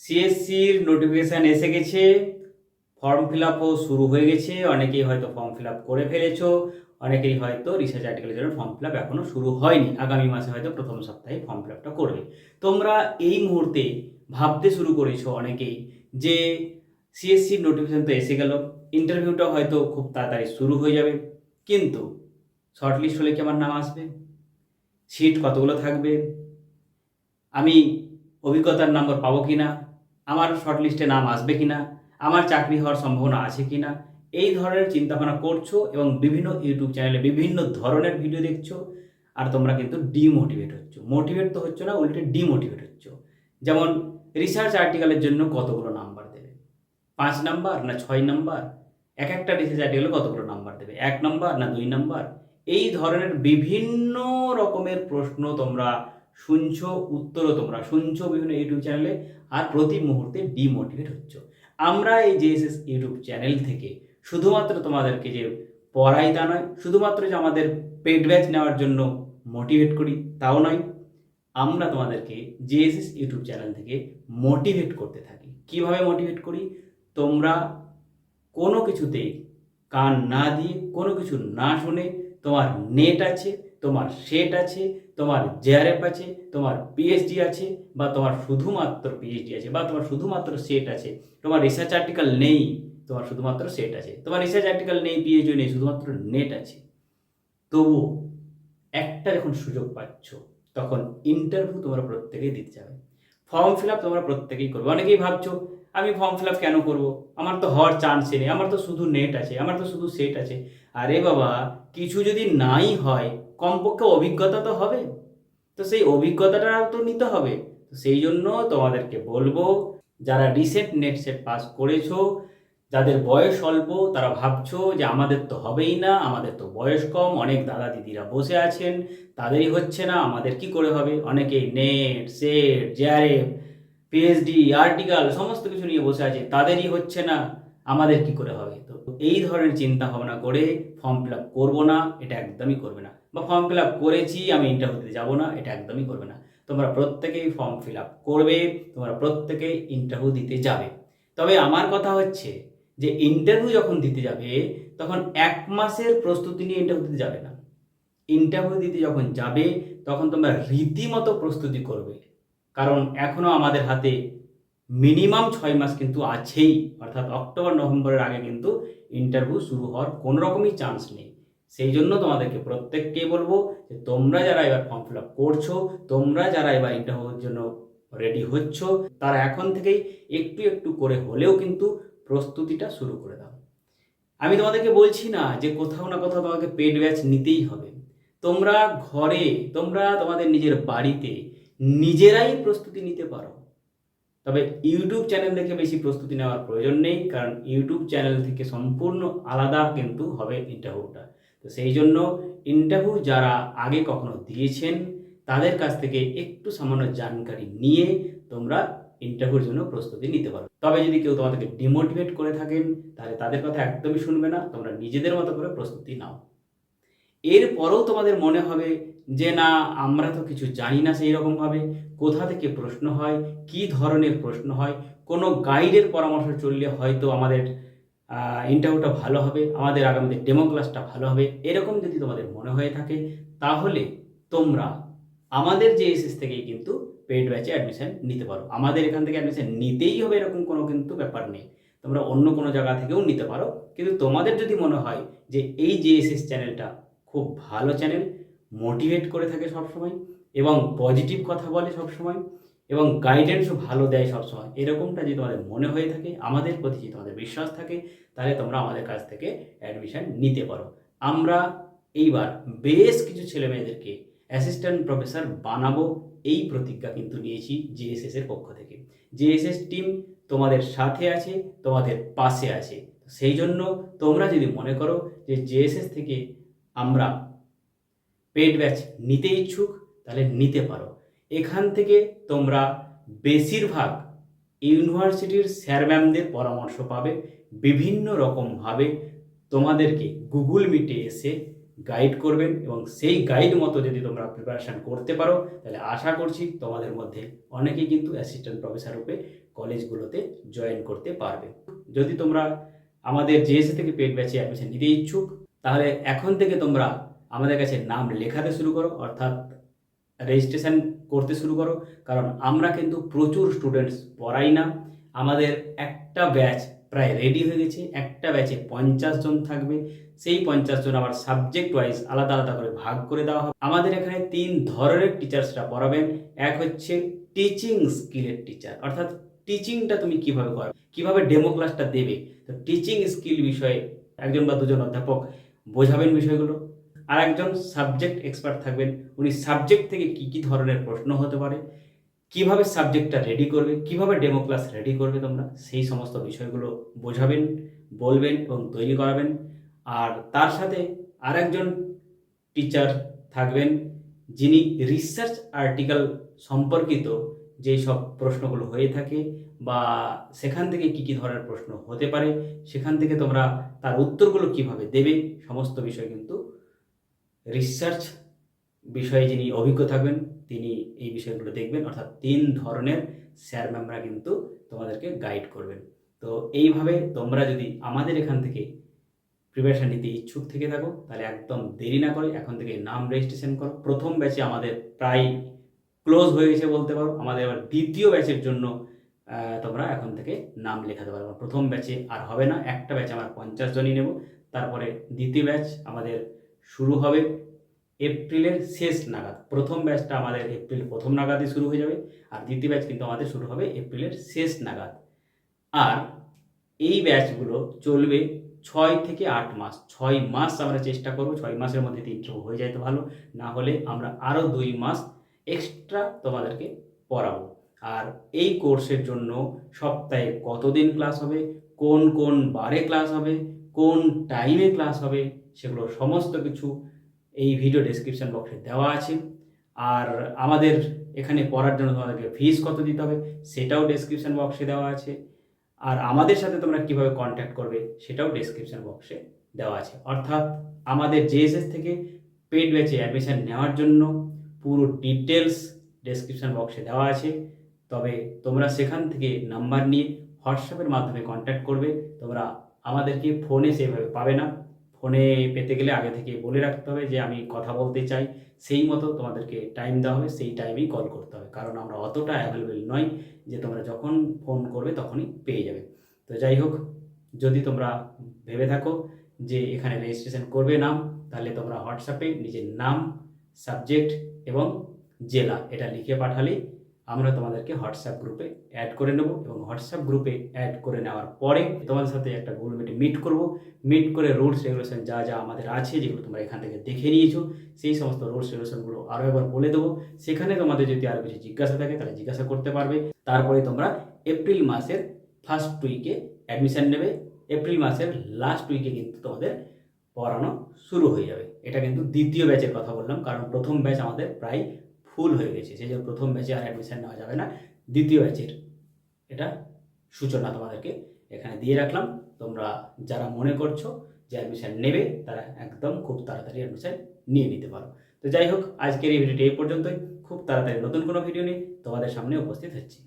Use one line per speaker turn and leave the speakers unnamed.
সিএসসির notification এসে গেছে, form fill আপও শুরু হয়ে গেছে। অনেকেই হয়তো ফর্ম ফিল আপ করে ফেলেছো, অনেকেই হয়তো রিসার্চ আর্টিকেলের জন্য ফর্ম ফিল আপ এখনও শুরু হয়নি। আগামী মাসে হয়তো প্রথম সপ্তাহে ফর্ম ফিল আপটা করবে। তোমরা এই মুহূর্তে ভাবতে শুরু করেছো অনেকেই যে সিএসসির নোটিফিকেশান তো এসে গেল, ইন্টারভিউটা হয়তো খুব তাড়াতাড়ি শুরু হয়ে যাবে, কিন্তু শর্টলিস্ট হলে কি আমার নাম আসবে? সিট কতগুলো থাকবে? আমি অভিজ্ঞতার নম্বর পাবো কি না? আমার শর্টলিস্টে নাম আসবে কি না? আমার চাকরি হওয়ার সম্ভাবনা আছে কি না? এই ধরনের চিন্তাভাবনা করছো এবং বিভিন্ন ইউটিউব চ্যানেলে বিভিন্ন ধরনের ভিডিও দেখছো, আর তোমরা কিন্তু ডিমোটিভেট হচ্ছ। মোটিভেট তো হচ্ছ না, উল্টে ডিমোটিভেট হচ্ছ। যেমন রিসার্চ আর্টিকেলের জন্য কতগুলো নাম্বার দেবে? 5 নাম্বার না 6 নাম্বার? এক একটা রিসার্চ আর্টিকেলে কতগুলো নাম্বার দেবে? 1 নাম্বার না 2 নাম্বার? এই ধরনের বিভিন্ন রকমের প্রশ্ন তোমরা শুনছো, উত্তরও তোমরা শুনছো বিভিন্ন ইউটিউব চ্যানেলে, আর প্রতি মুহূর্তে ডিমোটিভেট হচ্ছ। আমরা এই জেএসএস ইউটিউব চ্যানেল থেকে শুধুমাত্র তোমাদেরকে যে পড়াই তা নয়, শুধুমাত্র যে আমাদের পেড ব্যাচ নেওয়ার জন্য মোটিভেট করি তাও নয়, আমরা তোমাদেরকে জেএসএস ইউটিউব চ্যানেল থেকে মোটিভেট করতে থাকি। কিভাবে মোটিভেট করি? তোমরা কোনো কিছুতেই কান না দিয়ে, কোনো কিছু না শুনে, তোমার নেট আছে, তোমার সেট আছে, তোমার জেআরএফ আছে, তোমার পিএইচডি আছে, বা তোমার শুধুমাত্র পিএইচডি আছে, বা তোমার শুধুমাত্র সেট আছে, তোমার রিসার্চ আর্টিকেল নেই, তোমার শুধুমাত্র সেট আছে, তোমার রিসার্চ আর্টিকেল নেই, পিএইচডি নেই, শুধুমাত্র নেট আছে, তবুও একটা যখন সুযোগ পাচ্ছ তখন ইন্টারভিউ তোমরা প্রত্যেকেই দিতে যাবে। ফর্ম ফিল আপ তোমরা প্রত্যেকেই করবে। অনেকেই ভাবছো আমি ফর্ম ফিল আপ কেন করবো, আমার তো হওয়ার চান্সই নেই, আমার তো শুধু নেট আছে, আমার তো শুধু সেট আছে। আরে বাবা, কিছু যদি নাই হয়, কমপক্ষে অভিজ্ঞতা তো হবে, তো সেই অভিজ্ঞতাটা তো নিতে হবে। তো সেই জন্য তোমাদেরকে বলবো, যারা রিসেন্ট নেট সেট পাস করেছো, যাদের বয়স অল্প, তারা ভাবছো যে আমাদের তো হবেই না, আমাদের তো বয়স কম, অনেক দাদা দিদিরা বসে আছেন, তাদেরই হচ্ছে না, আমাদের কি করে হবে? অনেকেই net set JRF PhD article সমস্ত কিছু নিয়ে বসে আছে, তাদেরই হচ্ছে না, আমাদের কি করে হবে? তো এই ধরনের চিন্তা ভাবনা করে ফর্ম ফিল আপ করবো না, এটা একদমই করবে না। বা ফর্ম ফিল আপ করেছি, আমি ইন্টারভিউ দিতে যাবো না, এটা একদমই করবে না। তোমরা প্রত্যেকেই ফর্ম ফিল আপ করবে, তোমরা প্রত্যেকেই ইন্টারভিউ দিতে যাবে। তবে আমার কথা হচ্ছে যে ইন্টারভিউ যখন দিতে যাবে, তখন 1 মাসের প্রস্তুতি নিয়ে ইন্টারভিউ দিতে যাবে না। ইন্টারভিউ দিতে যখন যাবে, তখন তোমরা রীতিমতো প্রস্তুতি করবে। কারণ এখনও আমাদের হাতে মিনিমাম 6 মাস কিন্তু আছেই, অর্থাৎ অক্টোবর নভেম্বরের আগে কিন্তু ইন্টারভিউ শুরু হওয়ার কোনো রকমই চান্স নেই। সেই জন্য তোমাদেরকে প্রত্যেককেই বলবো যে তোমরা যারা এবার ফর্ম ফিল আপ করছো, তোমরা যারা এবার ইন্টারভিউর জন্য রেডি হচ্ছ, তারা এখন থেকেই একটু একটু করে হলেও কিন্তু প্রস্তুতিটা শুরু করে দাও। আমি তোমাদেরকে বলছি না যে কোথাও না কোথাও তোমাকে পেড ব্যাচ নিতেই হবে। তোমরা ঘরে, তোমরা তোমাদের নিজের বাড়িতে নিজেরাই প্রস্তুতি নিতে পারো। তবে ইউটিউব চ্যানেল দেখে বেশি প্রস্তুতি নেওয়ার প্রয়োজন নেই, কারণ ইউটিউব চ্যানেল থেকে সম্পূর্ণ আলাদা কিন্তু হবে ইন্টারভিউটা। তো সেই জন্য ইন্টারভিউ যারা আগে কখনো দিয়েছেন, তাদের কাছ থেকে একটু সামান্য জানকারি নিয়ে তোমরা ইন্টারভিউর জন্য প্রস্তুতি নিতে পারো। তবে যদি কেউ তোমাদেরকে ডিমোটিভেট করে থাকেন, তাহলে তাদের কথা একদমই শুনবে না, তোমরা নিজেদের মতো করে প্রস্তুতি নাও। এরপরেও তোমাদের মনে হবে যে না, আমরা তো কিছু জানি না সেই রকমভাবে, কোথা থেকে প্রশ্ন হয়, কি ধরনের প্রশ্ন হয়, কোনো গাইডের পরামর্শ চললে হয়তো আমাদের ইন্টারভিউটা ভালো হবে, আমাদের আগামীতে ডেমো ক্লাসটা ভালো হবে, এরকম যদি তোমাদের মনে হয়ে থাকে, তাহলে তোমরা আমাদের জেএসএস থেকেই কিন্তু পেইড ব্যাচে অ্যাডমিশন নিতে পারো। আমাদের এখান থেকে অ্যাডমিশন নিতেই হবে এরকম কোনো কিন্তু ব্যাপার নেই, তোমরা অন্য কোনো জায়গা থেকেও নিতে পারো। কিন্তু তোমাদের যদি মনে হয় যে এই জেএসএস চ্যানেলটা খুব ভালো চ্যানেল, মোটিভেট করে থাকে সবসময়, এবং পজিটিভ কথা বলে সবসময়, এবং গাইডেন্সও ভালো দেয় সবসময়, এরকমটা যদি তোমাদের মনে হয়ে থাকে, আমাদের প্রতি যদি তোমাদের বিশ্বাস থাকে, তাহলে তোমরা আমাদের কাছ থেকে অ্যাডমিশন নিতে পারো। আমরা এইবার বেশ কিছু ছেলেমেয়েদেরকে অ্যাসিস্ট্যান্ট প্রফেসর বানাবো, এই প্রতিজ্ঞা কিন্তু নিয়েছি জেএসএস এর পক্ষ থেকে। জেএসএস টিম তোমাদের সাথে আছে, তোমাদের পাশে আছে। সেই জন্য তোমরা যদি মনে করো যে জেএসএস থেকে আমরা পেড ব্যাচ নিতে ইচ্ছুক, তাহলে নিতে পারো। এখান থেকে তোমরা বেশিরভাগ ইউনিভার্সিটির স্যার ম্যামদের পরামর্শ পাবে, বিভিন্ন রকমভাবে তোমাদেরকে গুগল মিটে এসে গাইড করবেন এবং সেই গাইড মতো যদি তোমরা প্রিপারেশান করতে পারো তাহলে আশা করছি তোমাদের মধ্যে অনেকেই কিন্তু অ্যাসিস্ট্যান্ট প্রফেসর রূপে কলেজগুলোতে জয়েন করতে পারবে। যদি তোমরা আমাদের জেএসসি থেকে পেড ব্যাচে অ্যাডমিশন নিতে ইচ্ছুক তাহলে এখন থেকে তোমরা আমাদের কাছে নাম লেখাতে শুরু করো, অর্থাৎ রেজিস্ট্রেশন করতে শুরু করো। কারণ আমরা কিন্তু প্রচুর স্টুডেন্টস পড়াই না। আমাদের একটা ব্যাচ প্রায় রেডি হয়ে গেছে, একটা ব্যাচে 50 জন থাকবে। সেই 50 জন আবার সাবজেক্ট ওয়াইজ আলাদা আলাদা করে ভাগ করে দেওয়া হবে। আমাদের এখানে 3 ধরনের টিচার্সরা পড়াবেন। এক হচ্ছে টিচিং স্কিলের টিচার, অর্থাৎ টিচিংটা তুমি কিভাবে করো, কিভাবে ডেমো ক্লাসটা দেবে। তো টিচিং স্কিল বিষয়ে একজন বা দুজন অধ্যাপক বোঝাবেন বিষয়গুলো। আর একজন সাবজেক্ট এক্সপার্ট থাকবেন, উনি সাবজেক্ট থেকে কি কি ধরনের প্রশ্ন হতে পারে, কিভাবে সাবজেক্টটা রেডি করবে, কিভাবে ডেমো ক্লাস রেডি করবে তোমরা, সেই সমস্ত বিষয়গুলো বোঝাবেন, বলবেন এবং তৈরি করাবেন। আর তার সাথে আরেকজন টিচার থাকবেন যিনি রিসার্চ আর্টিকেল সম্পর্কিত যেই সব প্রশ্নগুলো হয়ে থাকে বা সেখান থেকে কি কি ধরনের প্রশ্ন হতে পারে, সেখান থেকে তোমরা তার উত্তরগুলো কিভাবে দেবে, সমস্ত বিষয় কিন্তু রিসার্চ বিষয়ে যিনি অভিজ্ঞ থাকবেন তিনি এই বিষয়গুলো দেখবেন। অর্থাৎ 3 ধরনের স্যার ম্যামরা কিন্তু তোমাদেরকে গাইড করবেন। তো এইভাবে তোমরা যদি আমাদের এখান থেকে প্রিপারেশান নিতে ইচ্ছুক থেকে থাকো তাহলে একদম দেরি না করে এখন থেকে নাম রেজিস্ট্রেশন করো। প্রথম ব্যাচে আমাদের প্রায় ক্লোজ হয়ে গেছে বলতে পারো। আমাদের আবার দ্বিতীয় ব্যাচের জন্য তোমরা এখন থেকে নাম লেখাতে পারো। প্রথম ব্যাচে আর হবে না, একটা ব্যাচে আমরা 50 জনই নেব। তারপরে দ্বিতীয় ব্যাচ আমাদের শুরু হবে এপ্রিলের শেষ নাগাদ। প্রথম ব্যাচটা আমাদের এপ্রিল প্রথম নাগাদই শুরু হয়ে যাবে, আর দ্বিতীয় ব্যাচ কিন্তু আমাদের শুরু হবে এপ্রিলের শেষ নাগাদ। আর এই ব্যাচগুলো চলবে 6 থেকে 8 মাস। 6 মাস আমরা চেষ্টা করব, 6 মাসের মধ্যে 3টো হয়ে যায় তো ভালো, না হলে আমরা আরও 2 মাস এক্সট্রা তোমাদেরকে পড়াবো। আর এই কোর্সের জন্য সপ্তাহে কতদিন ক্লাস হবে, কোন কোন বারে ক্লাস হবে, কোন টাইমে ক্লাস হবে, সেগুলো সমস্ত কিছু এই ভিডিও ডেসক্রিপশন বক্সে দেওয়া আছে। আর আমাদের এখানে পড়ার জন্য তোমাদেরকে ফিস কত দিতে হবে সেটাও ডেসক্রিপশন বক্সে দেওয়া আছে। আর আমাদের সাথে তোমরা কিভাবে কন্ট্যাক্ট করবে সেটাও ডেসক্রিপশন বক্সে দেওয়া আছে। অর্থাৎ আমাদের জেএসএস থেকে পেড ব্যাচে অ্যাডমিশন নেওয়ার জন্য পুরো ডিটেলস ডেসক্রিপশন বক্সে দেওয়া আছে। তবে তোমরা সেখান থেকে নাম্বার নিয়ে হোয়াটসঅ্যাপের মাধ্যমে কন্ট্যাক্ট করবে। তোমরা আমাদেরকে ফোনে সেভাবে পাবে না। ফোনে পেতে গেলে আগে থেকে বলে রাখতে হবে যে আমি কথা বলতে চাই, সেই মতো তোমাদেরকে টাইম দেওয়া হবে, সেই টাইমেই কল করতে হবে। কারণ আমরা অতটা অ্যাভেলেবেল নয় যে তোমরা যখন ফোন করবে তখনই পেয়ে যাবে। তো যাই হোক, যদি তোমরা ভেবে থাকো যে এখানে রেজিস্ট্রেশন করবে নাম, তাহলে তোমরা হোয়াটসঅ্যাপে নিজের নাম, সাবজেক্ট এবং জেলা এটা লিখে পাঠালেই আমরা তোমাদেরকে হোয়াটসঅ্যাপ গ্রুপে অ্যাড করে নেব। এবং হোয়াটসঅ্যাপ গ্রুপে অ্যাড করে নেওয়ার পরে তোমাদের সাথে একটা গুগল মিটে মিট করব। মিট করে রুলস রেগুলেশন যা যা আমাদের আছে, যেগুলো তোমরা এখান থেকে দেখে নিয়েছো, সেই সমস্ত রুলস রেগুলেশনগুলো আরও একবার বলে দেবো। সেখানে তোমাদের যদি আরও কিছু জিজ্ঞাসা থাকে তাহলে জিজ্ঞাসা করতে পারবে। তারপরে তোমরা এপ্রিল মাসের ফার্স্ট উইকে অ্যাডমিশান নেবে। এপ্রিল মাসের লাস্ট উইকে কিন্তু তোমাদের পড়ানো শুরু হয়ে যাবে। এটা কিন্তু দ্বিতীয় ব্যাচের কথা বললাম, কারণ প্রথম ব্যাচ আমাদের প্রায় ফুল হয়ে গেছে, সেই জন্য প্রথম ব্যাচে আর অ্যাডমিশান নেওয়া যাবে না। দ্বিতীয় ব্যাচের এটা সূচনা তোমাদেরকে এখানে দিয়ে রাখলাম। তোমরা যারা মনে করছো যে অ্যাডমিশান নেবে তারা একদম খুব তাড়াতাড়ি অ্যাডমিশান নিয়ে নিতে পারো। তো যাই হোক, আজকের এই ভিডিওটি এই পর্যন্তই। খুব তাড়াতাড়ি নতুন কোনো ভিডিও নিয়ে তোমাদের সামনে উপস্থিত হচ্ছি।